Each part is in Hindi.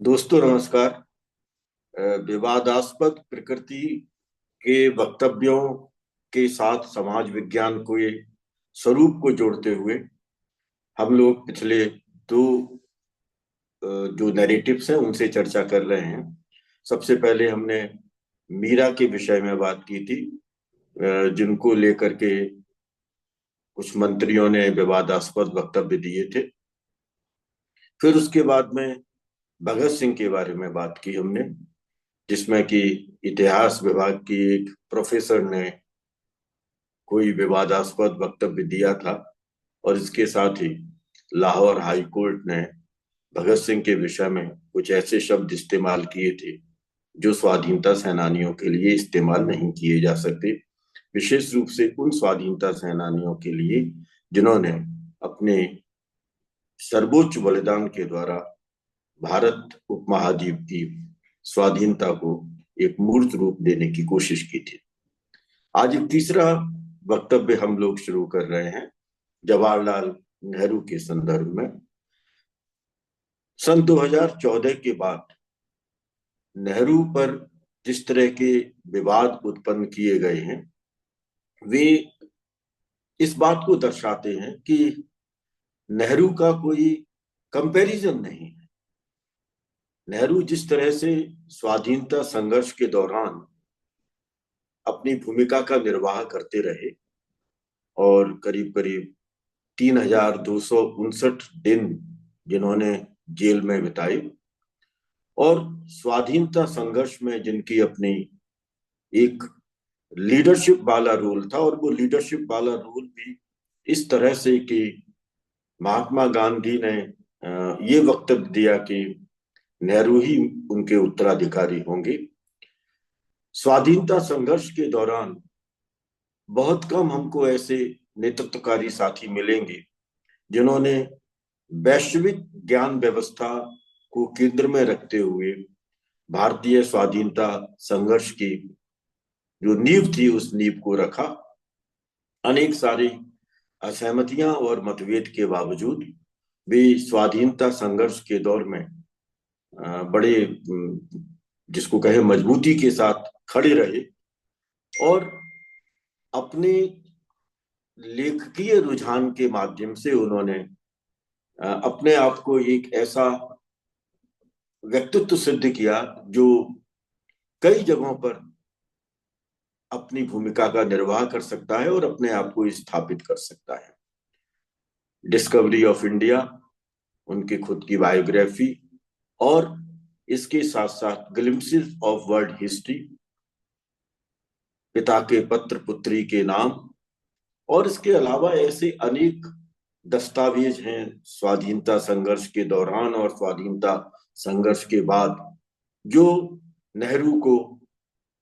दोस्तों नमस्कार। विवादास्पद प्रकृति के वक्तव्यों के साथ समाज विज्ञान को ये स्वरूप को जोड़ते हुए हम लोग पिछले दो जो नैरेटिव्स हैं उनसे चर्चा कर रहे हैं। सबसे पहले हमने मीरा के विषय में बात की थी, जिनको लेकर के कुछ मंत्रियों ने विवादास्पद वक्तव्य दिए थे। फिर उसके बाद में भगत सिंह के बारे में बात की हमने, जिसमें कि इतिहास विभाग की एक प्रोफेसर ने कोई विवादास्पद वक्तव्य दिया था और इसके साथ ही लाहौर हाई कोर्ट ने भगत सिंह के विषय में कुछ ऐसे शब्द इस्तेमाल किए थे जो स्वाधीनता सेनानियों के लिए इस्तेमाल नहीं किए जा सकते, विशेष रूप से उन स्वाधीनता सेनानियों के लिए जिन्होंने अपने सर्वोच्च बलिदान के द्वारा भारत उपमहाद्वीप की स्वाधीनता को एक मूर्त रूप देने की कोशिश की थी। आज एक तीसरा वक्तव्य हम लोग शुरू कर रहे हैं जवाहरलाल नेहरू के संदर्भ में। सन 2014 के बाद नेहरू पर जिस तरह के विवाद उत्पन्न किए गए हैं, वे इस बात को दर्शाते हैं कि नेहरू का कोई कंपैरिजन नहीं है। नेहरू जिस तरह से स्वाधीनता संघर्ष के दौरान अपनी भूमिका का निर्वाह करते रहे और करीब करीब 3,259 दिन जिन्होंने जेल में बिताए और स्वाधीनता संघर्ष में जिनकी अपनी एक लीडरशिप वाला रोल था, और वो लीडरशिप वाला रोल भी इस तरह से कि महात्मा गांधी ने ये वक्तव्य दिया कि नेहरू ही उनके उत्तराधिकारी होंगे। स्वाधीनता संघर्ष के दौरान बहुत कम हमको ऐसे नेतृत्वकारी साथी मिलेंगे जिन्होंने वैश्विक ज्ञान व्यवस्था को केंद्र में रखते हुए भारतीय स्वाधीनता संघर्ष की जो नींव थी उस नींव को रखा। अनेक सारी असहमतियां और मतभेद के बावजूद वे स्वाधीनता संघर्ष के दौर में बड़े जिसको कहे मजबूती के साथ खड़े रहे और अपने लेखकीय रुझान के माध्यम से उन्होंने अपने आप को एक ऐसा व्यक्तित्व सिद्ध किया जो कई जगहों पर अपनी भूमिका का निर्वाह कर सकता है और अपने आप को स्थापित कर सकता है। डिस्कवरी ऑफ इंडिया, उनकी खुद की बायोग्राफी और इसके साथ साथ ग्लिम्पसेस ऑफ वर्ल्ड हिस्ट्री, पिता के पत्र पुत्री के नाम, और इसके अलावा ऐसे अनेक दस्तावेज हैं स्वाधीनता संघर्ष के दौरान और स्वाधीनता संघर्ष के बाद जो नेहरू को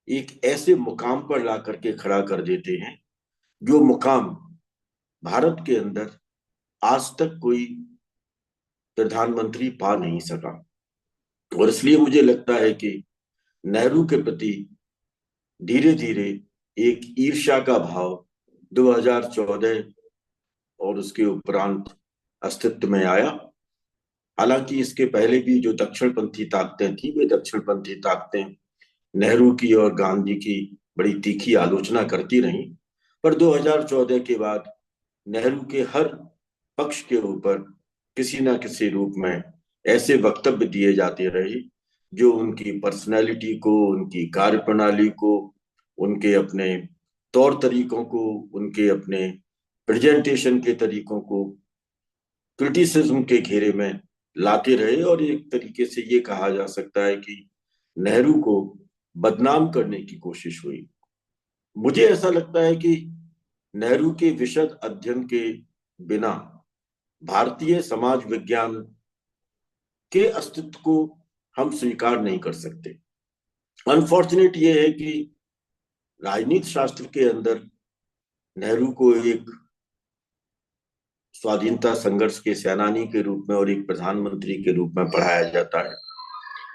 एक ऐसे मुकाम पर ला करके खड़ा कर देते हैं जो मुकाम भारत के अंदर आज तक कोई प्रधानमंत्री पा नहीं सका। और इसलिए मुझे लगता है कि नेहरू के प्रति धीरे धीरे एक ईर्ष्या का भाव 2014 और उसके उपरांत अस्तित्व में आया। हालांकि इसके पहले भी जो दक्षिणपंथी ताकतें थी, वे दक्षिणपंथी ताकतें नेहरू की और गांधी की बड़ी तीखी आलोचना करती रहीं, पर 2014 के बाद नेहरू के हर पक्ष के ऊपर किसी न किसी रूप में ऐसे वक्तव्य दिए जाते रहे जो उनकी पर्सनैलिटी को, उनकी कार्यप्रणाली को, उनके अपने तौर तरीकों को, उनके अपने प्रेजेंटेशन के तरीकों को क्रिटिसिज्म के घेरे में लाते रहे। और एक तरीके से ये कहा जा सकता है कि नेहरू को बदनाम करने की कोशिश हुई। मुझे ऐसा लगता है कि नेहरू के विशद अध्ययन के बिना भारतीय समाज विज्ञान के अस्तित्व को हम स्वीकार नहीं कर सकते। अनफॉर्चुनेट ये है कि राजनीति शास्त्र के अंदर नेहरू को एक स्वाधीनता संघर्ष के सेनानी के रूप में और एक प्रधानमंत्री के रूप में पढ़ाया जाता है।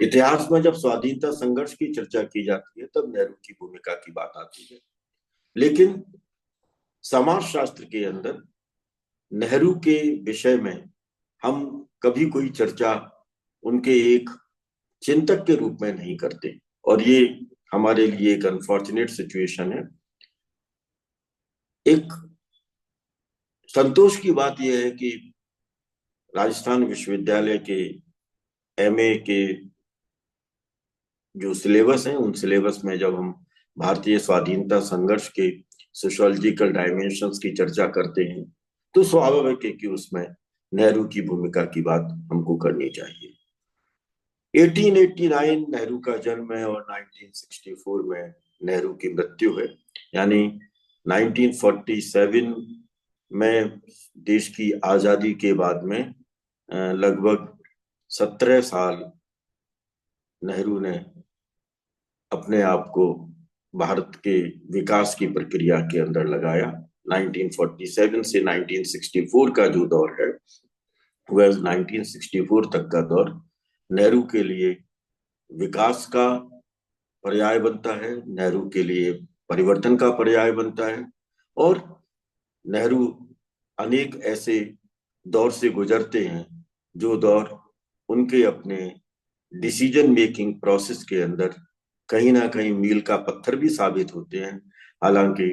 इतिहास में जब स्वाधीनता संघर्ष की चर्चा की जाती है तब नेहरू की भूमिका की बात आती है, लेकिन समाज शास्त्र के अंदर नेहरू के विषय में हम कभी कोई चर्चा उनके एक चिंतक के रूप में नहीं करते। और ये हमारे लिए एक अनफॉर्चुनेट सिचुएशन है। एक संतोष की बात यह है कि राजस्थान विश्वविद्यालय के एमए के जो सिलेबस है, उन सिलेबस में जब हम भारतीय स्वाधीनता संघर्ष के सोशियोलॉजिकल डायमेंशंस की चर्चा करते हैं, तो स्वाभाविक है कि उसमें नेहरू की भूमिका की बात हमको करनी चाहिए। 1889 नेहरू का जन्म है और 1964 में नेहरू की मृत्यु है। यानी 1947 में देश की आजादी के बाद में लगभग 17 साल नेहरू ने अपने आप को भारत के विकास की प्रक्रिया के अंदर लगाया। 1947 से 1964 का जो दौर है, वह 1964 तक का दौर नेहरू के लिए विकास का पर्याय बनता है, नेहरू के लिए परिवर्तन का पर्याय बनता है। और नेहरू अनेक ऐसे दौर से गुजरते हैं जो दौर उनके अपने डिसीजन मेकिंग प्रोसेस के अंदर कहीं ना कहीं मील का पत्थर भी साबित होते हैं। हालांकि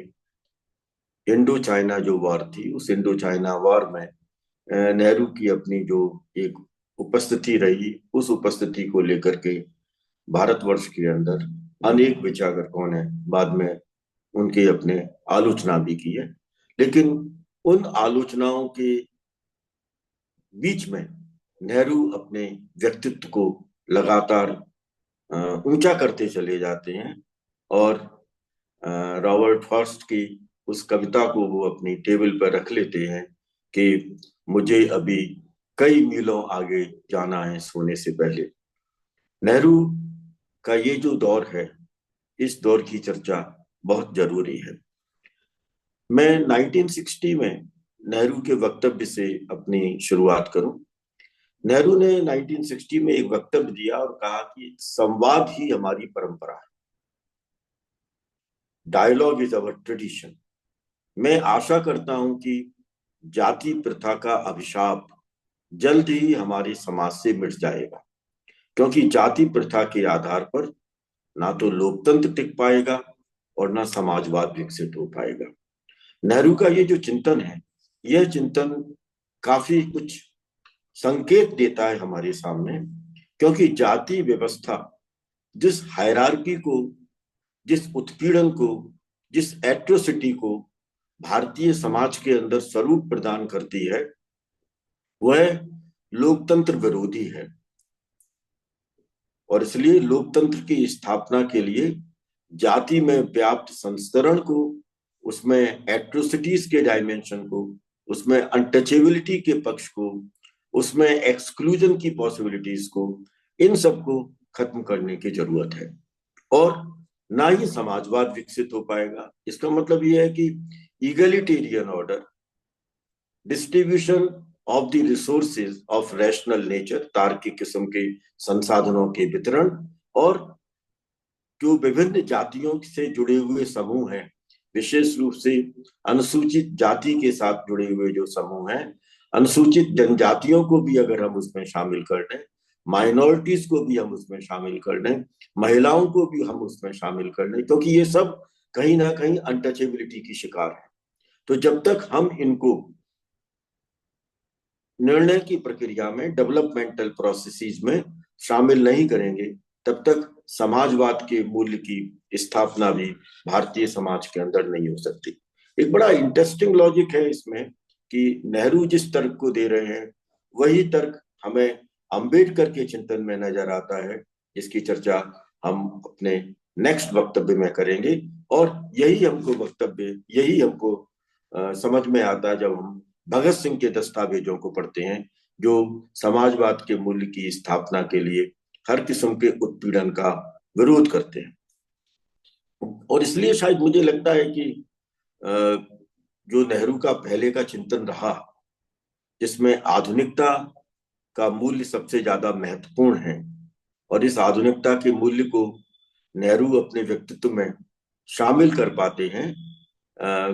इंडो चाइना जो वॉर थी, उस इंडो चाइना वॉर में नेहरू की अपनी जो एक उपस्थिति रही, उस उपस्थिति को लेकर के भारतवर्ष के अंदर अनेक विचारकों ने बाद में उनके अपने आलोचना भी की है। लेकिन उन आलोचनाओं के बीच में नेहरू अपने व्यक्तित्व को लगातार ऊंचा करते चले जाते हैं। और रॉबर्ट फर्स्ट की उस कविता को वो अपनी टेबल पर रख लेते हैं कि मुझे अभी कई मीलों आगे जाना है सोने से पहले। नेहरू का ये जो दौर है, इस दौर की चर्चा बहुत जरूरी है। मैं 1960 में नेहरू के वक्तव्य से अपनी शुरुआत करूं। नेहरू ने 1960 में एक वक्तव्य दिया और कहा कि संवाद ही हमारी परंपरा है, डायलॉग इज अवर ट्रेडिशन। मैं आशा करता हूं कि जाति प्रथा का अभिशाप जल्द ही हमारे समाज से मिट जाएगा, क्योंकि जाति प्रथा के आधार पर ना तो लोकतंत्र टिक पाएगा और ना समाजवाद विकसित हो पाएगा। नेहरू का ये जो चिंतन है, यह चिंतन काफी कुछ संकेत देता है हमारे सामने। क्योंकि जाति व्यवस्था जिस हायरार्की को, जिस उत्पीड़न को, जिस एट्रोसिटी को भारतीय समाज के अंदर स्वरूप प्रदान करती है, वह लोकतंत्र विरोधी है। और इसलिए लोकतंत्र की स्थापना के लिए जाति में व्याप्त संस्करण को, उसमें एट्रोसिटीज के डायमेंशन को, उसमें अनटचेबिलिटी के पक्ष को, उसमें एक्सक्लूजन की पॉसिबिलिटीज को, इन सबको खत्म करने की जरूरत है। और ना ही समाजवाद विकसित हो पाएगा। इसका मतलब यह है कि egalitarian order, distribution of the resources of rational nature, तार्किक किस्म के संसाधनों के वितरण, और जो विभिन्न जातियों से जुड़े हुए समूह हैं, विशेष रूप से अनुसूचित जाति के साथ जुड़े हुए जो समूह हैं, अनुसूचित जनजातियों को भी अगर हम उसमें शामिल कर दें, माइनॉरिटीज को भी हम उसमें शामिल कर दें, महिलाओं को भी हम उसमें शामिल कर दें, क्योंकि ये सब कहीं ना कहीं अनटचेबिलिटी की शिकार है। तो जब तक हम इनको निर्णय की प्रक्रिया में, डेवलपमेंटल प्रोसेसेस में शामिल नहीं करेंगे, तब तक समाजवाद के मूल्य की स्थापना भी भारतीय समाज के अंदर नहीं हो सकती। एक बड़ा इंटरेस्टिंग लॉजिक है इसमें कि नेहरू जिस तर्क को दे रहे हैं, वही तर्क हमें अंबेडकर के चिंतन में नजर आता है, जिसकी चर्चा हम अपने नेक्स्ट वक्तव्य में करेंगे। और यही हमको समझ में आता है जब हम भगत सिंह के दस्तावेजों को पढ़ते हैं, जो समाजवाद के मूल्य की स्थापना के लिए हर किस्म के उत्पीड़न का विरोध करते हैं। और इसलिए शायद मुझे लगता है कि जो नेहरू का पहले का चिंतन रहा, जिसमें आधुनिकता का मूल्य सबसे ज्यादा महत्वपूर्ण है, और इस आधुनिकता के मूल्य को नेहरू अपने व्यक्तित्व में शामिल कर पाते हैं।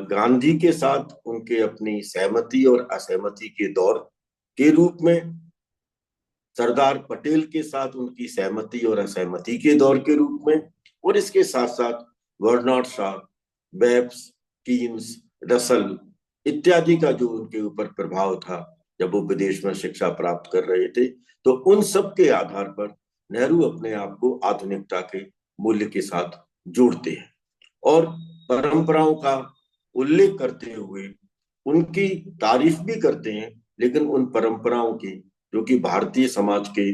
गांधी के साथ उनके अपनी सहमति और असहमति के दौर के रूप में, सरदार पटेल के साथ उनकी सहमति और असहमति के दौर के रूप में, और इसके साथ साथ Bernard Shaw, Webbs, Keynes, Russell इत्यादि का जो उनके ऊपर प्रभाव था जब वो विदेश में शिक्षा प्राप्त कर रहे थे, तो उन सब के आधार पर नेहरू अपने आप को आधुनिकता के मूल्य के साथ जोड़ते हैं और परंपराओं का उल्लेख करते हुए उनकी तारीफ भी करते हैं, लेकिन उन परंपराओं की, जो कि भारतीय समाज के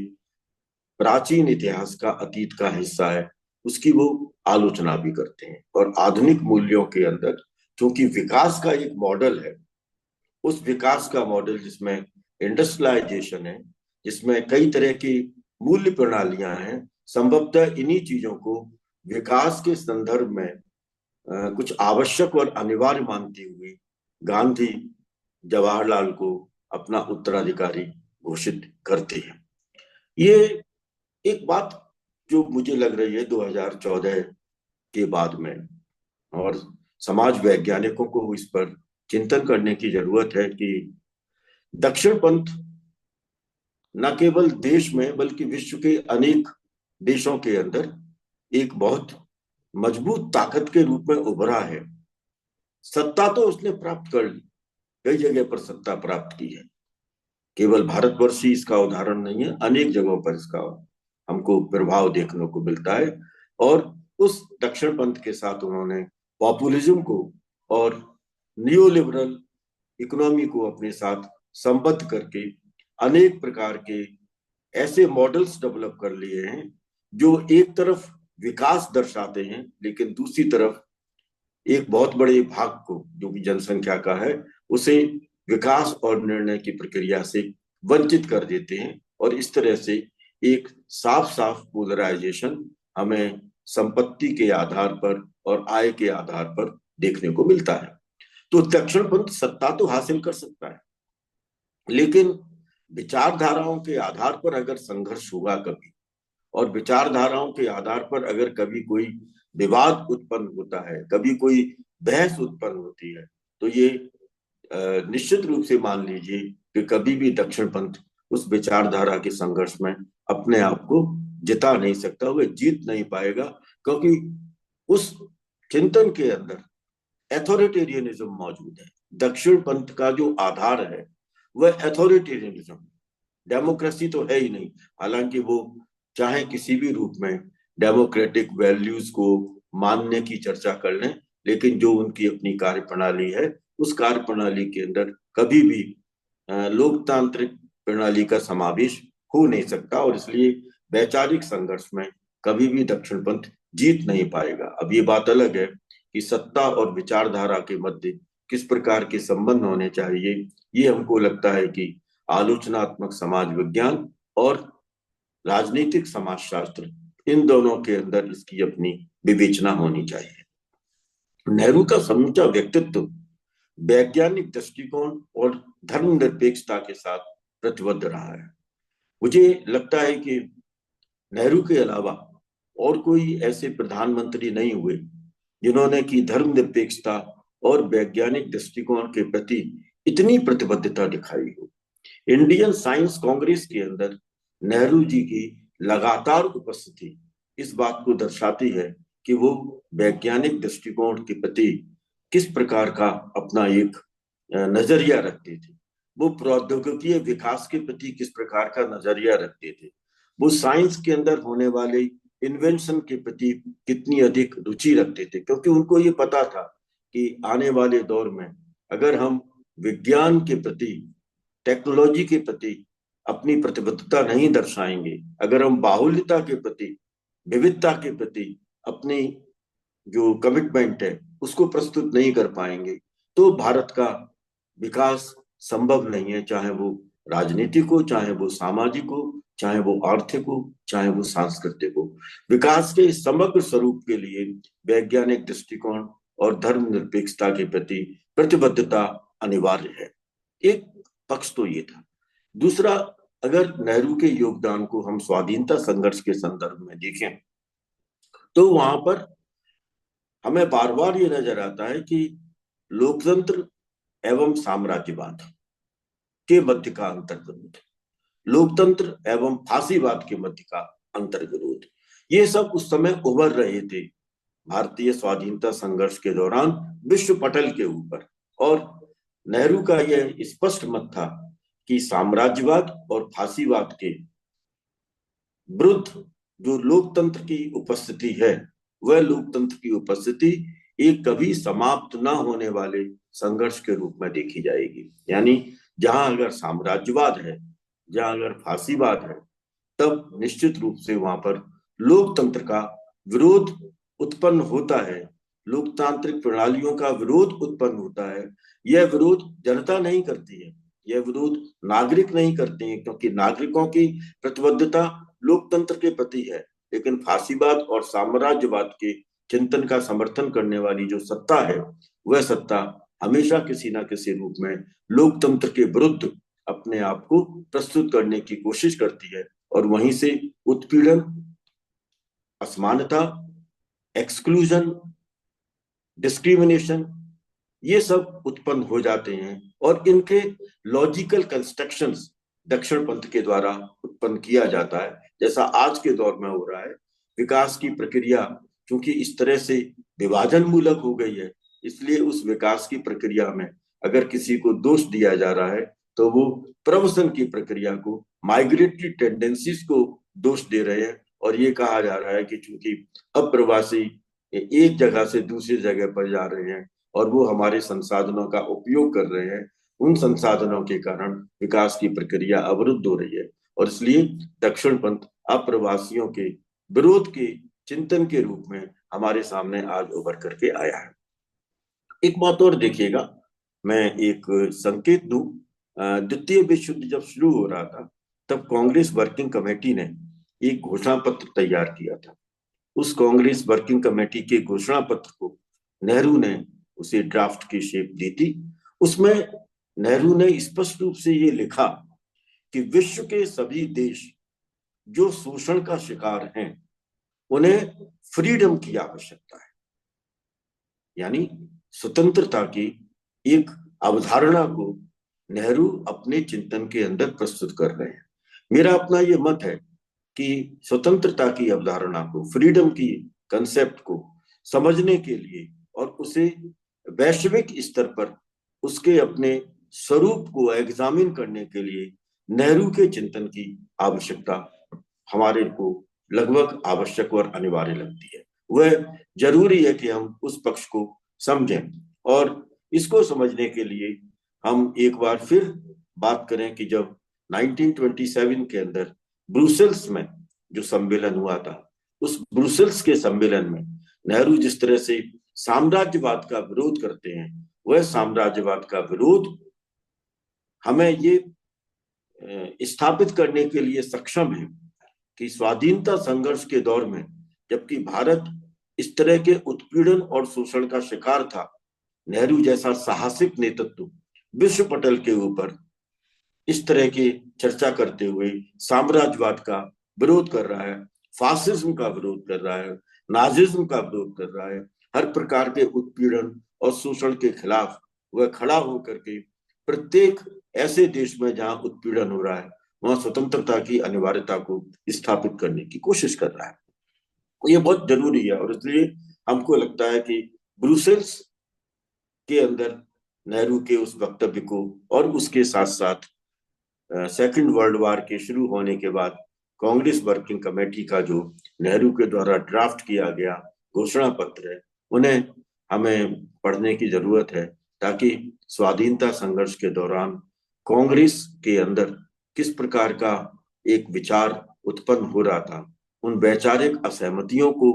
प्राचीन इतिहास का, अतीत का हिस्सा है, उसकी वो आलोचना भी करते हैं। और आधुनिक मूल्यों के अंदर क्योंकि विकास का एक मॉडल है, उस विकास का मॉडल जिसमें इंडस्ट्रियलाइजेशन है, जिसमें कई तरह की मूल्य प्रणालियां हैं, संभवतः इन्हीं चीजों को विकास के संदर्भ में कुछ आवश्यक और अनिवार्य मानते हुए गांधी जवाहरलाल को अपना उत्तराधिकारी घोषित करते हैं। ये एक बात जो मुझे लग रही है 2014 के बाद में, और समाज वैज्ञानिकों को इस पर चिंतन करने की जरूरत है कि दक्षिण पंथ न केवल देश में बल्कि विश्व के अनेक देशों के अंदर एक बहुत मजबूत ताकत के रूप में उभरा है। सत्ता तो उसने प्राप्त कर ली, कई जगह पर सत्ता प्राप्त की है, केवल भारतवर्ष ही इसका उदाहरण नहीं है, अनेक जगहों पर इसका हमको प्रभाव देखने को मिलता है। और उस दक्षिण पंथ के साथ उन्होंने पॉपुलिज्म को और नियो लिबरल इकोनॉमी को अपने साथ संबद्ध करके अनेक प्रकार के ऐसे मॉडल्स डेवलप कर लिए हैं जो एक तरफ विकास दर्शाते हैं, लेकिन दूसरी तरफ एक बहुत बड़े भाग को, जो कि जनसंख्या का है, उसे विकास और निर्णय की प्रक्रिया से वंचित कर देते हैं। और इस तरह से एक साफ साफ पोलराइजेशन हमें संपत्ति के आधार पर और आय के आधार पर देखने को मिलता है। तो दक्षिणपंथ सत्ता तो हासिल कर सकता है, लेकिन विचारधाराओं के आधार पर अगर संघर्ष होगा कभी, और विचारधाराओं के आधार पर अगर कभी कोई विवाद उत्पन्न होता है, कभी कोई बहस उत्पन्न होती है, तो ये निश्चित रूप से मान लीजिए कि कभी भी दक्षिण पंथ उस विचारधारा के संघर्ष में अपने आप को जिता नहीं सकता, वह जीत नहीं पाएगा, क्योंकि उस चिंतन के अंदर एथॉरिटेरियनिज्म मौजूद है। दक्षिण पंथ का जो आधार है वह एथॉरिटेरियनिज्म, डेमोक्रेसी तो है ही नहीं। हालांकि वो चाहे किसी भी रूप में डेमोक्रेटिक वैल्यूज को मानने की चर्चा कर लें, लेकिन जो उनकी अपनी कार्य प्रणाली है, उस कार्य प्रणाली के अंदर कभी भी लोकतांत्रिक प्रणाली का समावेश हो नहीं सकता, और इसलिए वैचारिक संघर्ष में कभी भी दक्षिण पंथ जीत नहीं पाएगा। अब ये बात अलग है कि सत्ता और विचारधारा के मध्य किस प्रकार के संबंध होने चाहिए, ये हमको लगता है कि आलोचनात्मक समाज विज्ञान और राजनीतिक समाजशास्त्र, इन दोनों के अंदर इसकी अपनी विवेचना होनी चाहिए। नेहरू का समूचा व्यक्तित्व वैज्ञानिक दृष्टिकोण और धर्मनिरपेक्षता के साथ प्रतिबद्ध रहा है। मुझे लगता है कि नेहरू के अलावा और कोई ऐसे प्रधानमंत्री नहीं हुए जिन्होंने की धर्मनिरपेक्षता और वैज्ञानिक दृष्टिकोण के प्रति इतनी प्रतिबद्धता दिखाई हो। इंडियन साइंस कांग्रेस के अंदर नेहरू जी की लगातार उपस्थिति इस बात को दर्शाती है कि वो वैज्ञानिक दृष्टिकोण के प्रति किस प्रकार का अपना एक नजरिया रखते थे, वो प्रौद्योगिकीय विकास के प्रति किस प्रकार का नजरिया रखते थे, वो साइंस के अंदर होने वाले इन्वेंशन के प्रति कितनी अधिक रुचि रखते थे, क्योंकि उनको ये पता था कि आने वाले दौर में अगर हम विज्ञान के प्रति, टेक्नोलॉजी के प्रति अपनी प्रतिबद्धता नहीं दर्शाएंगे, अगर हम बाहुल्यता के प्रति, विविधता के प्रति अपनी जो कमिटमेंट है उसको प्रस्तुत नहीं कर पाएंगे, तो भारत का विकास संभव नहीं है, चाहे वो राजनीतिक हो, चाहे वो सामाजिक हो, चाहे वो आर्थिक हो, चाहे वो सांस्कृतिक हो। विकास के समग्र स्वरूप के लिए वैज्ञानिक दृष्टिकोण और धर्मनिरपेक्षता के प्रति प्रतिबद्धता अनिवार्य है। एक पक्ष तो ये था। दूसरा, अगर नेहरू के योगदान को हम स्वाधीनता संघर्ष के संदर्भ में देखें, तो वहां पर हमें बार बार ये नजर आता है कि लोकतंत्र एवं साम्राज्यवाद के मध्य का अंतर जरूर है। लोकतंत्र एवं फांसीवाद के मध्य का अंतर विरोध, ये सब उस समय उभर रहे थे भारतीय स्वाधीनता संघर्ष के दौरान विश्व पटल के ऊपर। और नेहरू का यह स्पष्ट मत था कि साम्राज्यवाद और फांसीवाद के विरुद्ध जो लोकतंत्र की उपस्थिति है, वह लोकतंत्र की उपस्थिति एक कभी समाप्त ना होने वाले संघर्ष के रूप में देखी जाएगी। यानी जहां अगर साम्राज्यवाद है, जहां अगर फांसीवाद है, तब निश्चित रूप से वहां पर लोकतंत्र का विरोध उत्पन्न होता है, लोकतांत्रिक प्रणालियों का विरोध उत्पन्न होता है। यह विरोध जनता नहीं करती है, यह विरोध नागरिक नहीं करते हैं, क्योंकि नागरिकों की प्रतिबद्धता लोकतंत्र के प्रति है। लेकिन फांसीवाद और साम्राज्यवाद के चिंतन का समर्थन करने वाली जो सत्ता है, वह सत्ता हमेशा किसी ना किसी रूप में लोकतंत्र के विरुद्ध अपने आप को प्रस्तुत करने की कोशिश करती है, और वहीं से उत्पीड़न, असमानता, एक्सक्लूजन, डिस्क्रिमिनेशन, ये सब उत्पन्न हो जाते हैं। और इनके लॉजिकल कंस्ट्रक्शंस दक्षिण पंथ के द्वारा उत्पन्न किया जाता है, जैसा आज के दौर में हो रहा है। विकास की प्रक्रिया क्योंकि इस तरह से विभाजन मूलक हो गई है, इसलिए उस विकास की प्रक्रिया में अगर किसी को दोष दिया जा रहा है तो वो प्रवसन की प्रक्रिया को, माइग्रेटरी टेंडेंसीज को दोष दे रहे हैं। और ये कहा जा रहा है कि चूंकि अप्रवासी एक जगह से दूसरी जगह पर जा रहे हैं और वो हमारे संसाधनों का उपयोग कर रहे हैं, उन संसाधनों के कारण विकास की प्रक्रिया अवरुद्ध हो रही है। और इसलिए दक्षिण पंथ अप्रवासियों के विरोध के चिंतन के रूप में हमारे सामने आज उभर करके आया है। एक बात और देखिएगा, मैं एक संकेत दूं। द्वितीय विश्व युद्ध जब शुरू हो रहा था, तब कांग्रेस वर्किंग कमेटी ने एक घोषणा पत्र तैयार किया था। उस कांग्रेस वर्किंग कमेटी के घोषणा पत्र को नेहरू ने उसे ड्राफ्ट की शेप दी थी। उसमें नेहरू ने स्पष्ट रूप से ये लिखा कि विश्व के सभी देश जो शोषण का शिकार हैं, उन्हें फ्रीडम की आवश्यकता है। यानी स्वतंत्रता की एक अवधारणा को नेहरू अपने चिंतन के अंदर प्रस्तुत कर रहे हैं। मेरा अपना यह मत है कि स्वतंत्रता की अवधारणा को, फ्रीडम की कंसेप्ट को समझने के लिए और उसे वैश्विक स्तर पर उसके अपने स्वरूप को एग्जामिन करने के लिए नेहरू के चिंतन की आवश्यकता हमारे को लगभग आवश्यक और अनिवार्य लगती है। वह जरूरी है कि हम उस पक्ष को समझें, और इसको समझने के लिए हम एक बार फिर बात करें कि जब 1927 के अंदर ब्रुसेल्स में जो सम्मेलन हुआ था, उस ब्रुसेल्स के सम्मेलन में नेहरू जिस तरह से साम्राज्यवाद का विरोध करते हैं, वह साम्राज्यवाद का विरोध हमें ये स्थापित करने के लिए सक्षम है कि स्वाधीनता संघर्ष के दौर में, जबकि भारत इस तरह के उत्पीड़न और शोषण का शिकार था, नेहरू जैसा साहसिक नेतृत्व विश्व पटल के ऊपर इस तरह की चर्चा करते हुए साम्राज्यवाद का विरोध कर रहा है, फासिज्म का विरोध कर रहा है, नाजिज्म का विरोध कर रहा है, हर प्रकार के उत्पीड़न और शोषण के खिलाफ वह खड़ा होकर के प्रत्येक ऐसे देश में जहां उत्पीड़न हो रहा है, वहां स्वतंत्रता की अनिवार्यता को स्थापित करने की कोशिश कर रहा है। ये बहुत जरूरी है, और इसलिए हमको लगता है कि ब्रुसेल्स के अंदर नेहरू के उस वक्तव्य को, और उसके साथ साथ सेकंड वर्ल्ड वॉर के शुरू होने के बाद कांग्रेस वर्किंग कमेटी का जो नेहरू के द्वारा ड्राफ्ट किया गया घोषणा पत्र है, उन्हें हमें पढ़ने की जरूरत है, ताकि स्वाधीनता संघर्ष के दौरान कांग्रेस के अंदर किस प्रकार का एक विचार उत्पन्न हो रहा था, उन वैचारिक असहमतियों को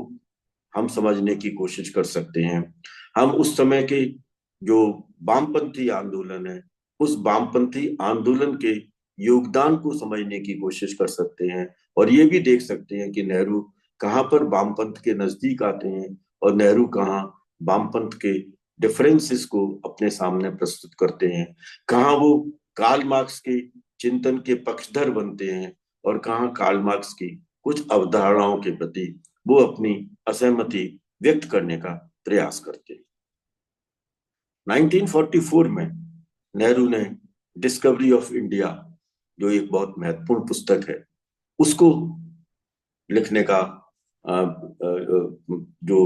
हम समझने की कोशिश कर सकते हैं। हम उस समय के जो वामपंथी आंदोलन है, उस वामपंथी आंदोलन के योगदान को समझने की कोशिश कर सकते हैं, और ये भी देख सकते हैं कि नेहरू कहाँ पर वामपंथ के नजदीक आते हैं और नेहरू कहाँ वामपंथ के डिफरेंसेस को अपने सामने प्रस्तुत करते हैं, कहाँ वो कार्ल मार्क्स के चिंतन के पक्षधर बनते हैं और कहाँ कार्ल मार्क्स की कुछ अवधारणाओं के प्रति वो अपनी असहमति व्यक्त करने का प्रयास करते हैं। 1944 में नेहरू ने डिस्कवरी ऑफ इंडिया जो एक बहुत महत्वपूर्ण पुस्तक है, उसको लिखने का जो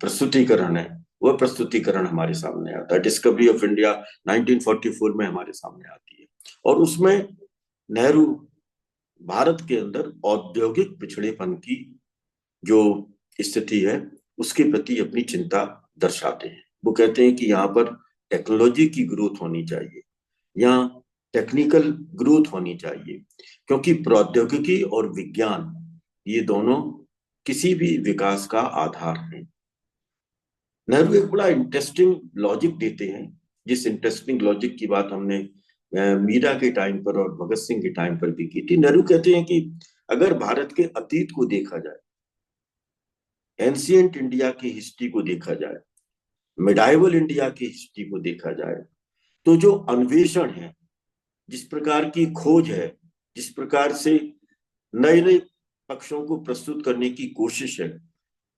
प्रस्तुतिकरण है, वह प्रस्तुतिकरण हमारे सामने आता है। डिस्कवरी ऑफ इंडिया 1944 में हमारे सामने आती है, और उसमें नेहरू भारत के अंदर औद्योगिक पिछड़ेपन की जो स्थिति है उसके प्रति अपनी चिंता दर्शाते हैं। वो कहते हैं कि यहाँ पर टेक्नोलॉजी की ग्रोथ होनी चाहिए, यहाँ टेक्निकल ग्रोथ होनी चाहिए, क्योंकि प्रौद्योगिकी और विज्ञान ये दोनों किसी भी विकास का आधार है। नेहरू एक बड़ा इंटरेस्टिंग लॉजिक देते हैं, जिस इंटरेस्टिंग लॉजिक की बात हमने मीरा के टाइम पर और भगत सिंह के टाइम पर भी की थी। नेहरू कहते हैं कि अगर भारत के अतीत को देखा जाए, एंशियंट इंडिया की हिस्ट्री को देखा जाए, मिडाइवल इंडिया की हिस्ट्री को देखा जाए, तो जो अन्वेषण है, जिस प्रकार की खोज है, जिस प्रकार से नए नए पक्षों को प्रस्तुत करने की कोशिश है,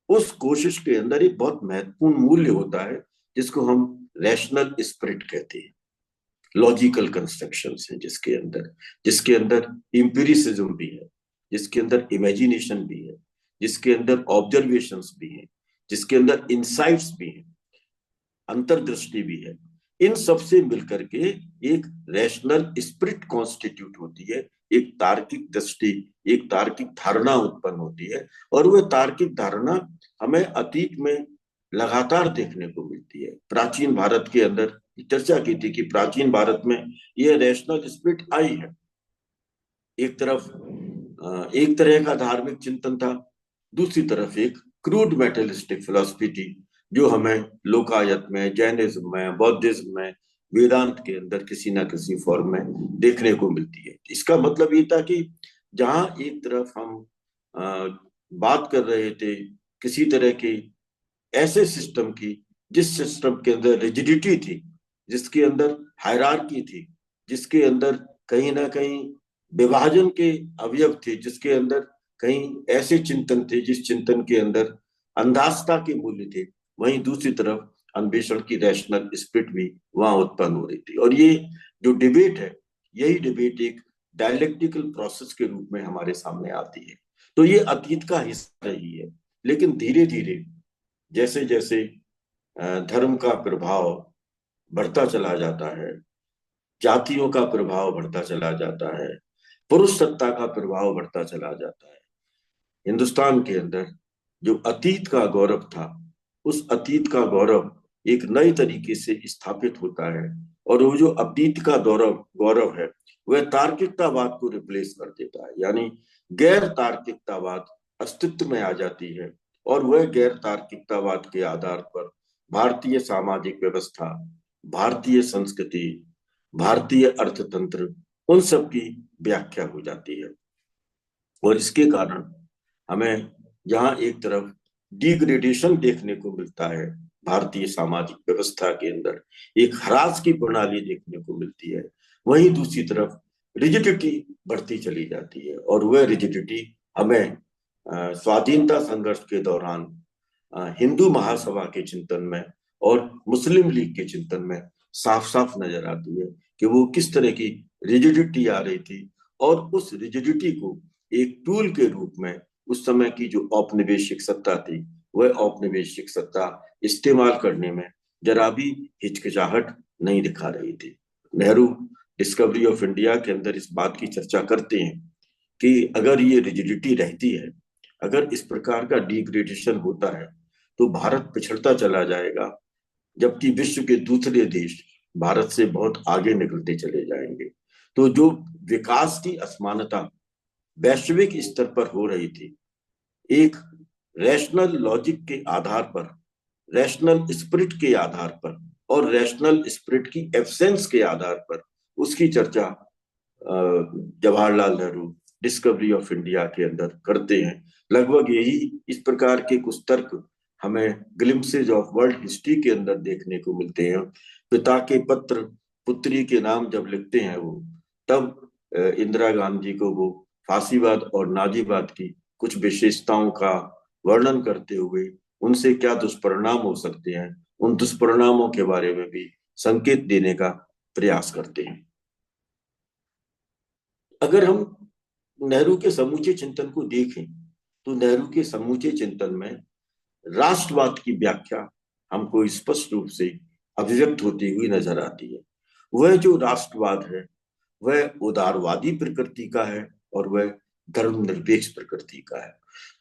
उस कोशिश के अंदर एक बहुत महत्वपूर्ण मूल्य होता है जिसको हम रैशनल स्पिरिट कहते हैं। लॉजिकल कंस्ट्रक्शन है जिसके अंदर इंपेरिसिज्म भी है, जिसके अंदर इमेजिनेशन भी है, जिसके अंदर ऑब्जर्वेशंस भी हैं, जिसके अंदर इंसाइट्स भी हैं, अंतर्दृष्टि भी है। इन सब से मिलकर के एक रैशनल स्पिरिट कॉन्स्टिट्यूट होती है, एक तार्किक दृष्टि, एक तार्किक धारणा उत्पन्न होती है, और वह तार्किक धारणा हमें अतीत में लगातार देखने को मिलती है। प्राचीन भारत के अंदर चर्चा की थी कि प्राचीन भारत में यह रैशनल स्पिरिट आई है। एक तरफ एक तरह का धार्मिक चिंतन था, दूसरी तरफ एक क्रूड मेटलिस्टिक फिलॉसफी थी, जो हमें लोकायत में, जैनिज्म में, बौद्धिज्म में, वेदांत के अंदर किसी ना किसी फॉर्म में देखने को मिलती है। इसका मतलब ये था कि जहां एक तरफ हम बात कर रहे थे किसी तरह की ऐसे सिस्टम की, जिस सिस्टम के अंदर रिजिडिटी थी, जिसके अंदर हायरार्की थी, जिसके अंदर कहीं ना कहीं विभाजन के अवयव थे, जिसके अंदर कहीं ऐसे चिंतन थे जिस चिंतन के अंदर अंधास्था के मूल्य थे, वहीं दूसरी तरफ अन्वेषण की रैशनल स्पिरिट भी वहां उत्पन्न हो रही थी। और ये जो डिबेट है, यही डिबेट एक डायलेक्टिकल प्रोसेस के रूप में हमारे सामने आती है। तो ये अतीत का हिस्सा रही है, लेकिन धीरे धीरे जैसे जैसे धर्म का प्रभाव बढ़ता चला जाता है, जातियों का प्रभाव बढ़ता चला जाता है, पुरुष सत्ता का प्रभाव बढ़ता चला जाता है, हिंदुस्तान के अंदर जो अतीत का गौरव था, उस अतीत का गौरव एक नए तरीके से स्थापित होता है, और वो जो अतीत का गौरव गौरव है वह तार्किकतावाद को रिप्लेस कर देता है। यानी गैर तार्किकतावाद अस्तित्व में आ जाती है, और वह गैर तार्किकतावाद के आधार पर भारतीय सामाजिक व्यवस्था, भारतीय संस्कृति, भारतीय अर्थतंत्र, उन सब की व्याख्या हो जाती है। और इसके कारण हमें जहां एक तरफ डिग्रेडेशन देखने को मिलता है, भारतीय सामाजिक व्यवस्था के अंदर एक ह्रास की प्रणाली देखने को मिलती है, वहीं दूसरी तरफ रिजिडिटी बढ़ती चली जाती है। और वह रिजिडिटी हमें स्वाधीनता संघर्ष के दौरान हिंदू महासभा के चिंतन में और मुस्लिम लीग के चिंतन में साफ साफ नजर आती है कि वो किस तरह की रिजिडिटी आ रही थी, और उस रिजिडिटी को एक टूल के रूप में उस समय की जो औपनिवेशिक सत्ता थी, वह औपनिवेशिक सत्ता इस्तेमाल करने में जरा भी हिचकिचाहट नहीं दिखा रही थी। नेहरू डिस्कवरी ऑफ इंडिया के अंदर इस बात की चर्चा करते हैं कि अगर ये रिजिडिटी रहती है, अगर इस प्रकार का डिग्रेडेशन होता है, तो भारत पिछड़ता चला जाएगा, जबकि विश्व के दूसरे देश भारत से बहुत आगे निकलते चले जाएंगे। तो जो विकास की असमानता वैश्विक स्तर पर हो रही थी, एक रैशनल लॉजिक के आधार पर, रैशनल स्पिरिट के आधार पर, और रैशनल स्पिरिट की एब्सेंस के आधार पर उसकी चर्चा Jawaharlal Nehru discovery of India के अंदर करते हैं। लगभग यही इस प्रकार के कुछ तर्क हमें ग्लिम्पसेज ऑफ वर्ल्ड हिस्ट्री के अंदर देखने को मिलते हैं। पिता के पत्र पुत्री के नाम जब लिखते हैं वो, तब इंदिरा गांधी को वो फांसीवाद और नाजीवाद की कुछ विशेषताओं का वर्णन करते हुए उनसे क्या दुष्परिणाम हो सकते हैं, उन दुष्परिणामों के बारे में भी संकेत देने का प्रयास करते हैं। अगर हम नेहरू के समूचे चिंतन को देखें तो नेहरू के समूचे चिंतन में राष्ट्रवाद की व्याख्या हमको स्पष्ट रूप से अभिव्यक्त होती हुई नजर आती है। वह जो राष्ट्रवाद है वह उदारवादी प्रकृति का है और वह धर्मनिरपेक्ष प्रकृति का है।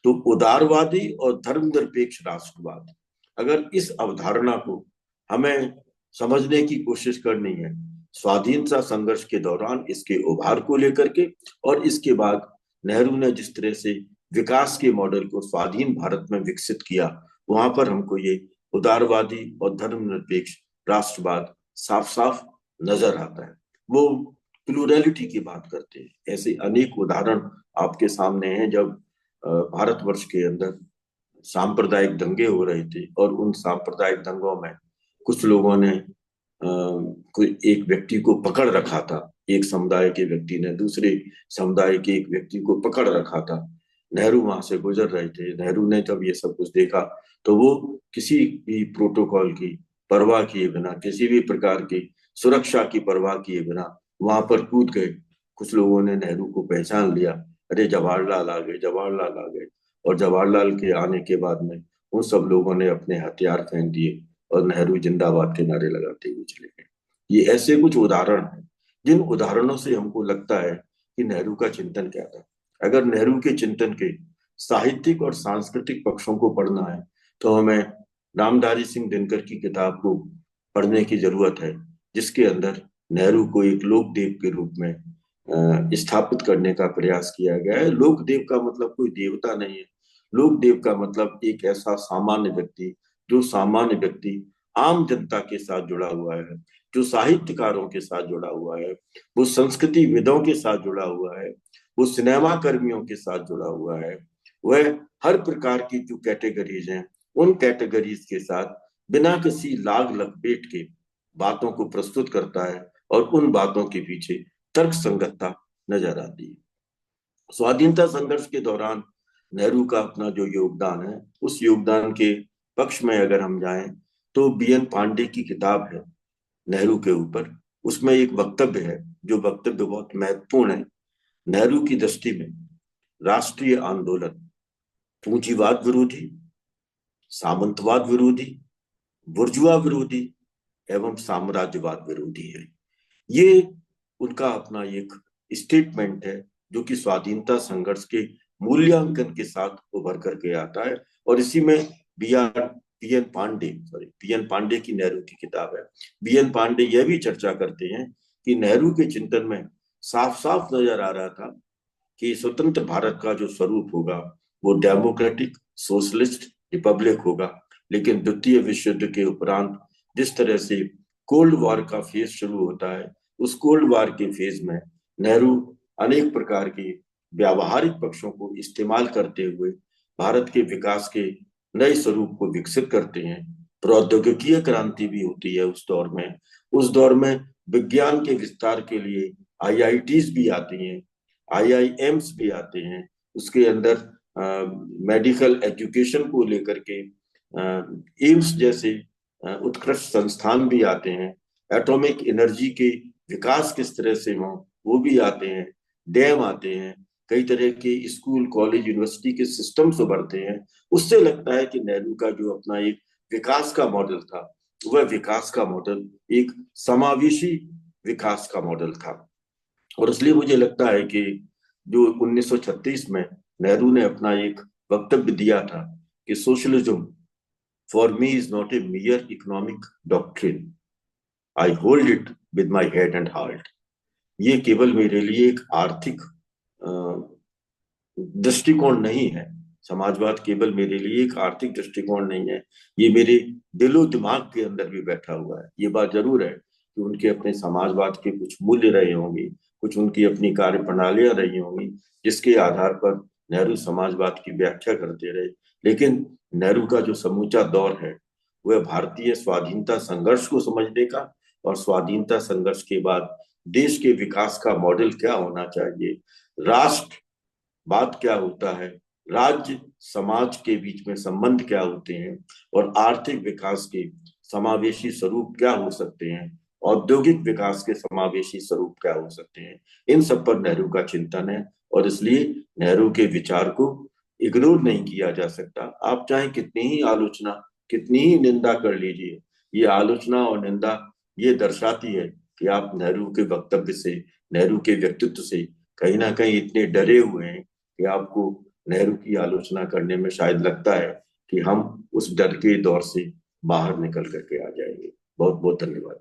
तो उदारवादी और धर्मनिरपेक्ष राष्ट्रवाद, अगर इस अवधारणा को हमें समझने की कोशिश करनी है स्वाधीनता संघर्ष के दौरान इसके उभार को लेकर के, और इसके बाद नेहरू ने जिस तरह से विकास के मॉडल को स्वाधीन भारत में विकसित किया, वहां पर हमको ये उदारवादी और धर्मनिरपेक्ष राष्ट्रवाद साफ साफ नजर आता है। वो प्लूरैलिटी की बात करते हैं। ऐसे अनेक उदाहरण आपके सामने हैं जब भारतवर्ष के अंदर सांप्रदायिक दंगे हो रहे थे और उन सांप्रदायिक दंगों में कुछ लोगों ने कोई एक व्यक्ति को पकड़ रखा था, एक समुदाय के व्यक्ति ने दूसरे समुदाय के एक व्यक्ति को पकड़ रखा था। नेहरू वहां से गुजर रहे थे। नेहरू ने जब ये सब कुछ देखा तो वो किसी भी प्रोटोकॉल की परवाह किए बिना, किसी भी प्रकार की सुरक्षा की परवाह किए बिना वहां पर कूद गए। कुछ लोगों ने नेहरू को पहचान लिया, अरे जवाहरलाल आ गए, जवाहरलाल आ गए। और जवाहरलाल के आने के बाद में उन सब लोगों ने अपने हथियार फेंक दिए और नेहरू जिंदाबाद के नारे लगाते हुए चले गए। ये ऐसे कुछ उदाहरण हैं जिन उदाहरणों से हमको लगता है कि नेहरू का चिंतन क्या था। अगर नेहरू के चिंतन के साहित्यिक और सांस्कृतिक पक्षों को पढ़ना है तो हमें रामधारी सिंह दिनकर की किताब को पढ़ने की जरूरत है, जिसके अंदर नेहरू को एक लोकदेव के रूप में स्थापित करने का प्रयास किया गया है। लोकदेव का मतलब कोई देवता नहीं है। लोकदेव का मतलब एक ऐसा सामान्य व्यक्ति, जो सामान्य व्यक्ति आम जनता के साथ जुड़ा हुआ है, जो साहित्यकारों के साथ जुड़ा हुआ है, वो संस्कृति विदों के साथ जुड़ा हुआ है, वो सिनेमा कर्मियों के साथ जुड़ा हुआ है। वह हर प्रकार की जो कैटेगरीज हैं उन कैटेगरीज के साथ बिना किसी लाग लपेट के बातों को प्रस्तुत करता है और उन बातों के पीछे तर्क संगतता नजर आती है। स्वाधीनता संघर्ष के दौरान नेहरू का अपना जो योगदान है, उस योगदान के पक्ष में अगर हम जाएं तो बीएन पांडे की किताब है नेहरू के ऊपर, उसमें एक वक्तव्य है जो वक्तव्य बहुत महत्वपूर्ण है। नेहरू की दृष्टि में राष्ट्रीय आंदोलन पूंजीवाद विरोधी, सामंतवाद विरोधी, बुर्जुआ विरोधी एवं साम्राज्यवाद विरोधी है। ये उनका अपना एक स्टेटमेंट है जो कि स्वाधीनता संघर्ष के मूल्यांकन के साथ उभर करके आता है। और इसी में बीएन पांडे की नेहरू की किताब है। बीएन पांडे यह भी चर्चा करते हैं कि नेहरू के चिंतन में साफ साफ नजर आ रहा था कि स्वतंत्र भारत का जो स्वरूप होगा वो डेमोक्रेटिक सोशलिस्ट रिपब्लिक होगा। लेकिन द्वितीय विश्व युद्ध के उपरांत जिस तरह से कोल्ड वॉर का फेज शुरू होता है, उस कोल्ड वॉर के फेज में नेहरू अनेक प्रकार के व्यावहारिक पक्षों को इस्तेमाल करते हुए भारत के विकास के नए स्वरूप को विकसित करते हैं। प्रौद्योगिकीय क्रांति भी होती है उस दौर में। उस दौर में विज्ञान के विस्तार के लिए आईआईटीज भी आती हैं, आईआईएम्स भी आते हैं। उसके अंदर मेडिकल एजुकेशन को लेकर के एम्स जैसे उत्कृष्ट संस्थान भी आते हैं। एटॉमिक एनर्जी के विकास किस तरह से हो वो भी आते हैं। डैम आते हैं, कई तरह के स्कूल कॉलेज यूनिवर्सिटी के सिस्टम्स उभरते हैं। उससे लगता है कि नेहरू का जो अपना एक विकास का मॉडल था, वह विकास का मॉडल एक समावेशी विकास का मॉडल था। और इसलिए मुझे लगता है कि जो 1936 में नेहरू ने अपना एक वक्तव्य दिया था कि socialism for me is not a मियर economic doctrine, I hold it with my head and heart. ये केवल मेरे लिए एक आर्थिक दृष्टिकोण नहीं है। समाजवाद केवल मेरे लिए एक आर्थिक दृष्टिकोण नहीं है, ये मेरे दिलो दिमाग के अंदर भी बैठा हुआ है। ये बात जरूर है कि उनके अपने समाजवाद के कुछ मूल्य रहे होंगे, कुछ उनकी अपनी कार्य प्रणालियां रही होंगी जिसके आधार पर नेहरू समाजवाद की व्याख्या करते रहे। लेकिन नेहरू का जो समूचा दौर है वह भारतीय स्वाधीनता संघर्ष को समझने का और स्वाधीनता संघर्ष के बाद देश के विकास का मॉडल क्या होना चाहिए, राष्ट्र बात क्या होता है, राज्य समाज के बीच में संबंध क्या होते हैं और आर्थिक विकास के समावेशी स्वरूप क्या हो सकते हैं, औद्योगिक विकास के समावेशी स्वरूप क्या हो सकते हैं, इन सब पर नेहरू का चिंतन है। और इसलिए नेहरू के विचार को इग्नोर नहीं किया जा सकता। आप चाहे कितनी ही आलोचना, कितनी ही निंदा कर लीजिए, ये आलोचना और निंदा ये दर्शाती है कि आप नेहरू के वक्तव्य से, नेहरू के व्यक्तित्व से कहीं ना कहीं इतने डरे हुए हैं कि आपको नेहरू की आलोचना करने में शायद लगता है कि हम उस डर के दौर से बाहर निकल करके आ जाएंगे। बहुत बहुत धन्यवाद।